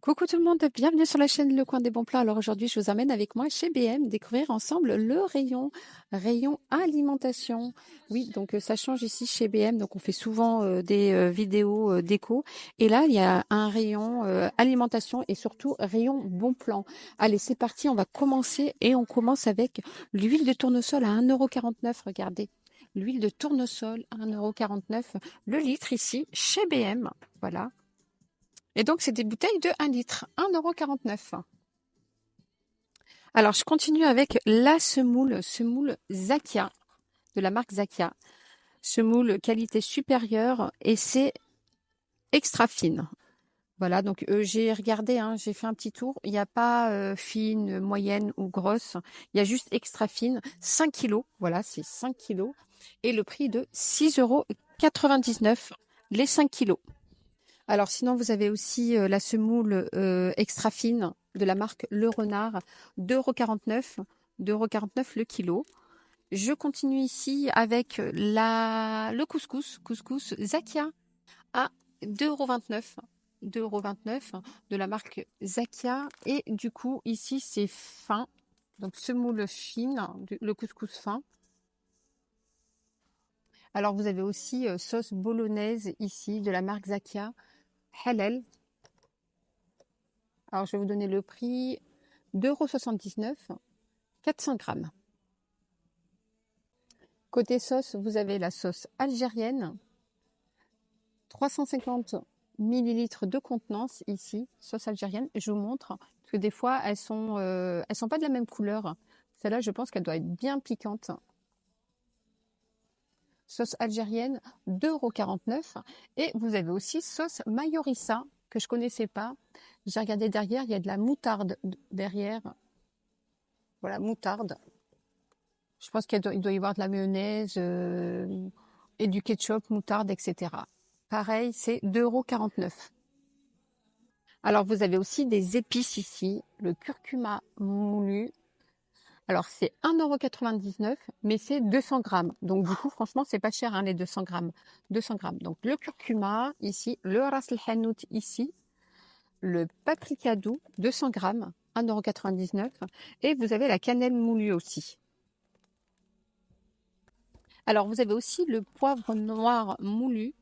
Coucou tout le monde, bienvenue sur la chaîne Le Coin des Bons Plans. Alors aujourd'hui, je vous emmène avec moi chez BM découvrir ensemble le rayon alimentation. Oui, donc ça change ici chez BM. Donc on fait souvent des vidéos déco. Et là, il y a un rayon alimentation et surtout rayon Bon Plan. Allez, c'est parti, on va commencer et on commence avec l'huile de tournesol à 1,49 €. Regardez, l'huile de tournesol à 1,49 € le litre ici chez BM. Voilà. Et donc, c'est des bouteilles de 1 litre, 1,49 €. Alors, je continue avec la semoule Zakia, de la marque Zakia. Semoule qualité supérieure et c'est extra fine. Voilà, donc j'ai regardé, hein, j'ai fait un petit tour. Il n'y a pas fine, moyenne ou grosse. Il y a juste extra fine, 5 kilos. Voilà, c'est 5 kilos. Et le prix de 6,99 € les 5 kilos. Alors sinon, vous avez aussi la semoule extra fine de la marque Le Renard, 2,49 €, 2,49 € le kilo. Je continue ici avec le couscous Zakia à 2,29 €. 2,29 € de la marque Zakia. Et du coup, ici, c'est fin. Donc, semoule fine, le couscous fin. Alors, vous avez aussi sauce bolognaise ici de la marque Zakia, halal. Alors, je vais vous donner le prix, 2,79 €, 400 grammes. Côté sauce, vous avez la sauce algérienne, 350 millilitres de contenance ici, sauce algérienne. Je vous montre, parce que des fois, elles sont pas de la même couleur. Celle-là, je pense qu'elle doit être bien piquante. Sauce algérienne, 2,49 €. Et vous avez aussi sauce Mayonnaise, que je connaissais pas. J'ai regardé derrière, il y a de la moutarde derrière. Voilà, moutarde. Je pense qu'il doit y avoir de la mayonnaise et du ketchup, moutarde, etc. Pareil, c'est 2,49 €. Alors, vous avez aussi des épices ici, le curcuma moulu. Alors, c'est 1,99 €, mais c'est 200 grammes. Donc, du coup, franchement, c'est pas cher, hein, les 200 grammes. 200 grammes. Donc, le curcuma ici, le ras el hanout ici, le paprika doux, 200 grammes, 1,99 €. Et vous avez la cannelle moulue aussi. Alors, vous avez aussi le poivre noir moulu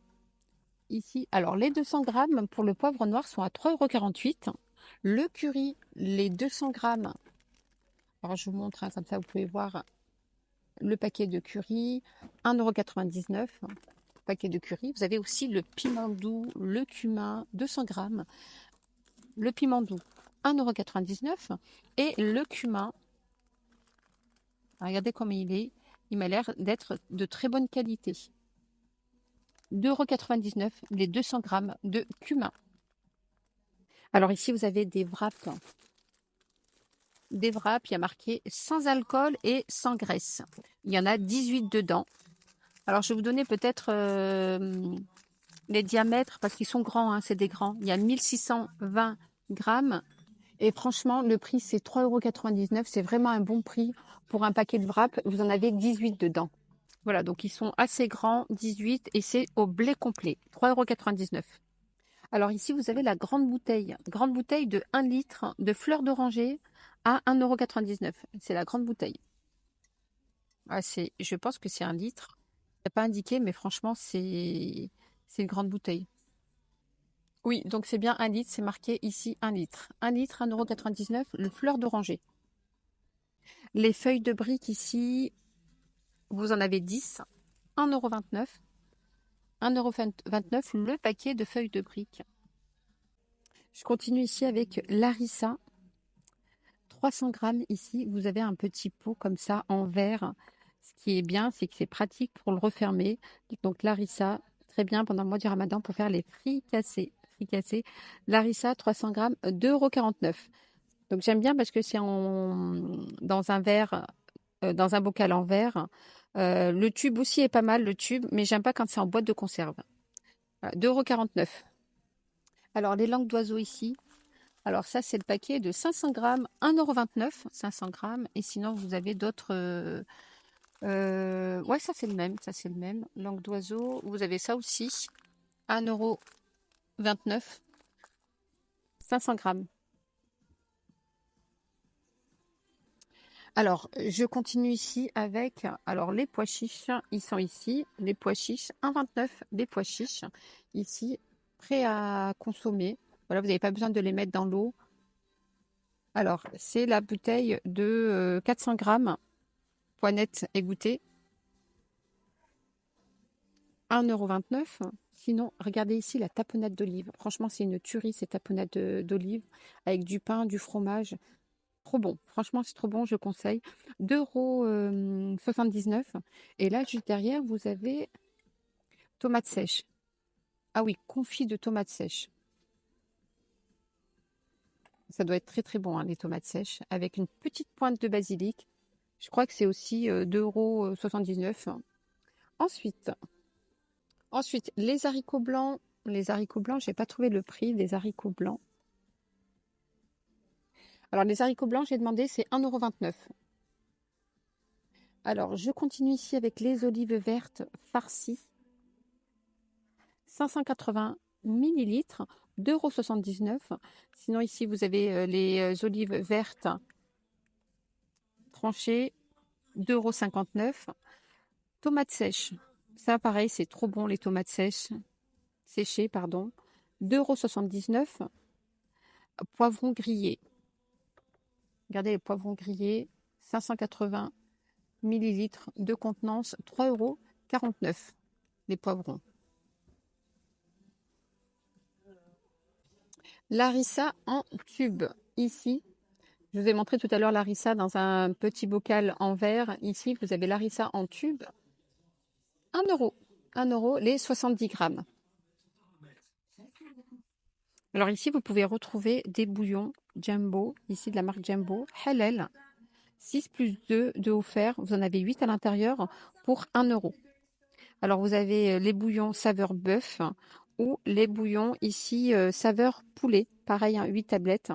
ici. Alors, les 200 grammes pour le poivre noir sont à 3,48 €. Le curry, les 200 grammes. Alors, je vous montre, hein, comme ça, vous pouvez voir le paquet de curry, 1,99 €. Paquet de curry. Vous avez aussi le piment doux, le cumin, 200 grammes. Le piment doux, 1,99 €. Et le cumin, regardez comment il est. Il m'a l'air d'être de très bonne qualité. 2,99 € les 200 grammes de cumin. Alors ici, vous avez des wraps. Des wraps, il y a marqué sans alcool et sans graisse. Il y en a 18 dedans. Alors, je vais vous donner peut-être les diamètres parce qu'ils sont grands, hein, c'est des grands. Il y a 1620 grammes. Et franchement, le prix, c'est 3,99 €. C'est vraiment un bon prix pour un paquet de wraps. Vous en avez 18 dedans. Voilà, donc ils sont assez grands, 18, et c'est au blé complet, 3,99 €. Alors ici, vous avez la grande bouteille de 1 litre de fleurs d'oranger à 1,99 €. C'est la grande bouteille. Ah, je pense que c'est 1 litre. Il n'y a pas indiqué, mais franchement, c'est une grande bouteille. Oui, donc c'est bien 1 litre, c'est marqué ici 1 litre. 1 litre, 1,99 €, le fleur d'oranger. Les feuilles de briques ici, vous en avez 10, 1,29 €. 1,29 € le paquet de feuilles de briques. Je continue ici avec l'harissa. 300 grammes ici, vous avez un petit pot comme ça en verre. Ce qui est bien, c'est que c'est pratique pour le refermer. Donc l'harissa, très bien pendant le mois du ramadan pour faire les fricassés. L'harissa, 300 grammes, 2,49 €. Donc j'aime bien parce que c'est dans un verre, dans un bocal en verre. Le tube aussi est pas mal, le tube, mais j'aime pas quand c'est en boîte de conserve. Voilà, 2,49 €. Alors les langues d'oiseau ici, alors ça, c'est le paquet de 500 grammes, 1,29 €, 500 grammes. Et sinon, vous avez d'autres... ouais, ça c'est le même, Langue d'oiseau, vous avez ça aussi, 1,29 €. 500 grammes. Alors, je continue ici avec alors les pois chiches. Ils sont ici, les pois chiches, 1,29 les pois chiches. Ici, prêts à consommer. Voilà, vous n'avez pas besoin de les mettre dans l'eau. Alors, c'est la bouteille de 400 grammes, pois nets égouttés, 1,29 €. Sinon, regardez ici la tapenade d'olive. Franchement, c'est une tuerie, ces tapenades d'olive avec du pain, du fromage. Trop bon. Franchement, c'est trop bon, je conseille. 2,79 €. Et là, juste derrière, vous avez tomates sèches. Ah oui, confit de tomates sèches. Ça doit être très très bon, hein, les tomates sèches, avec une petite pointe de basilic. Je crois que c'est aussi 2,79 €. Ensuite, les haricots blancs. Les haricots blancs, j'ai pas trouvé le prix des haricots blancs. Alors, les haricots blancs, j'ai demandé, c'est 1,29 €. Alors, je continue ici avec les olives vertes farcies. 580 millilitres, 2,79 €. Sinon, ici, vous avez les olives vertes tranchées, 2,59 €. Tomates sèches. Ça, pareil, c'est trop bon, les tomates sèches. Séchées, pardon. 2,79 €. Poivrons grillés. Regardez les poivrons grillés. 580 millilitres de contenance. 3,49 € les poivrons. Larissa en tube. Ici, je vous ai montré tout à l'heure Larissa dans un petit bocal en verre. Ici, vous avez Larissa en tube. 1 €. 1 € les 70 grammes. Alors ici, vous pouvez retrouver des bouillons Jumbo, ici de la marque Jumbo, Halal. 6 plus 2 de offert. Vous en avez 8 à l'intérieur pour 1 €. Alors vous avez les bouillons saveur bœuf ou les bouillons ici saveur poulet. Pareil, hein, 8 tablettes.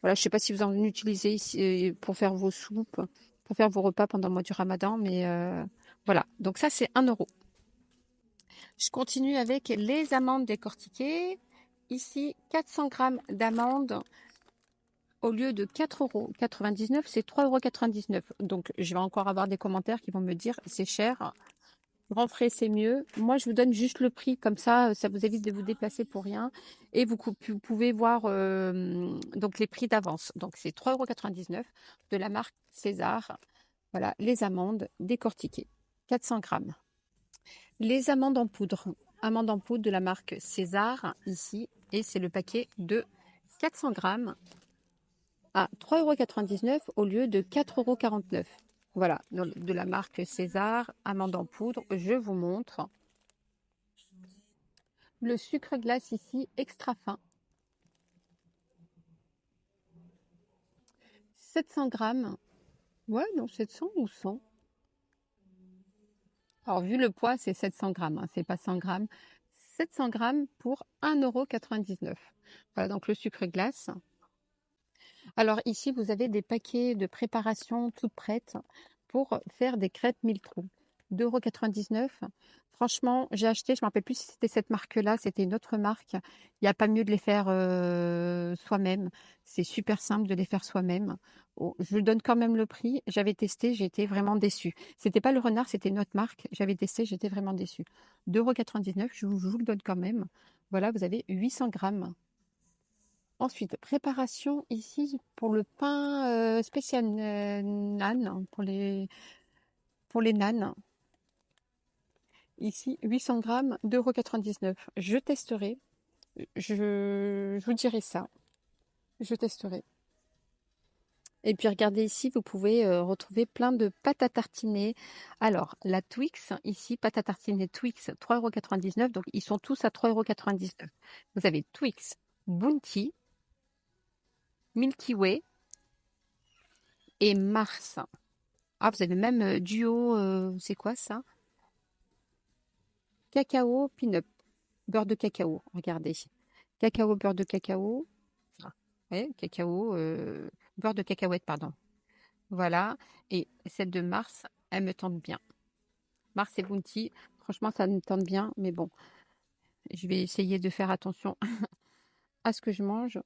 Voilà, je ne sais pas si vous en utilisez ici pour faire vos soupes, pour faire vos repas pendant le mois du Ramadan, mais voilà. Donc ça, c'est 1 €. Je continue avec les amandes décortiquées. Ici, 400 grammes d'amandes. Au lieu de 4,99 €, c'est 3,99 €. Donc, je vais encore avoir des commentaires qui vont me dire c'est cher. Grand frais, c'est mieux. Moi, je vous donne juste le prix, comme ça vous évite de vous déplacer pour rien. Et vous pouvez voir donc les prix d'avance. Donc, c'est 3,99 € de la marque César. Voilà, les amandes décortiquées, 400 grammes. Les amandes en poudre. Amandes en poudre de la marque César, ici. Et c'est le paquet de 400 grammes à 3,99 € au lieu de 4,49 €. Voilà, de la marque César, amande en poudre. Je vous montre. Le sucre glace ici, extra fin. 700 grammes. Ouais, non, 700 ou 100. Alors, vu le poids, c'est 700 grammes, hein, c'est pas 100 grammes. 700 grammes pour 1,99 €. Voilà, donc le sucre glace. Alors ici, vous avez des paquets de préparation toutes prêtes pour faire des crêpes Miltrou. 2,99 €. Franchement, j'ai acheté, je ne me rappelle plus si c'était cette marque-là, c'était une autre marque. Il n'y a pas mieux de les faire soi-même. C'est super simple de les faire soi-même. Oh, je vous donne quand même le prix. J'avais testé, j'ai été vraiment déçue. C'était pas le renard, c'était une autre marque. J'avais testé, j'étais vraiment déçue. 2,99 €, je vous le donne quand même. Voilà, vous avez 800 grammes. Ensuite, préparation ici pour le pain spécial nan, pour les nanes. Ici, 800 grammes, 2,99 €. Je testerai. Je vous dirai ça. Je testerai. Et puis regardez ici, vous pouvez retrouver plein de pâtes à tartiner. Alors, la Twix, ici, pâte à tartiner Twix, 3,99 €. Donc, ils sont tous à 3,99 €. Vous avez Twix, Bounty, Milky Way et Mars. Ah, vous avez même duo, c'est quoi ça? Cacao peanut, beurre de cacao, regardez. Cacao, beurre de cacao. Ah, ouais, cacao, beurre de cacahuète, pardon. Voilà. Et celle de Mars, elle me tente bien. Mars et Bounty, franchement, ça me tente bien, mais bon, je vais essayer de faire attention à ce que je mange.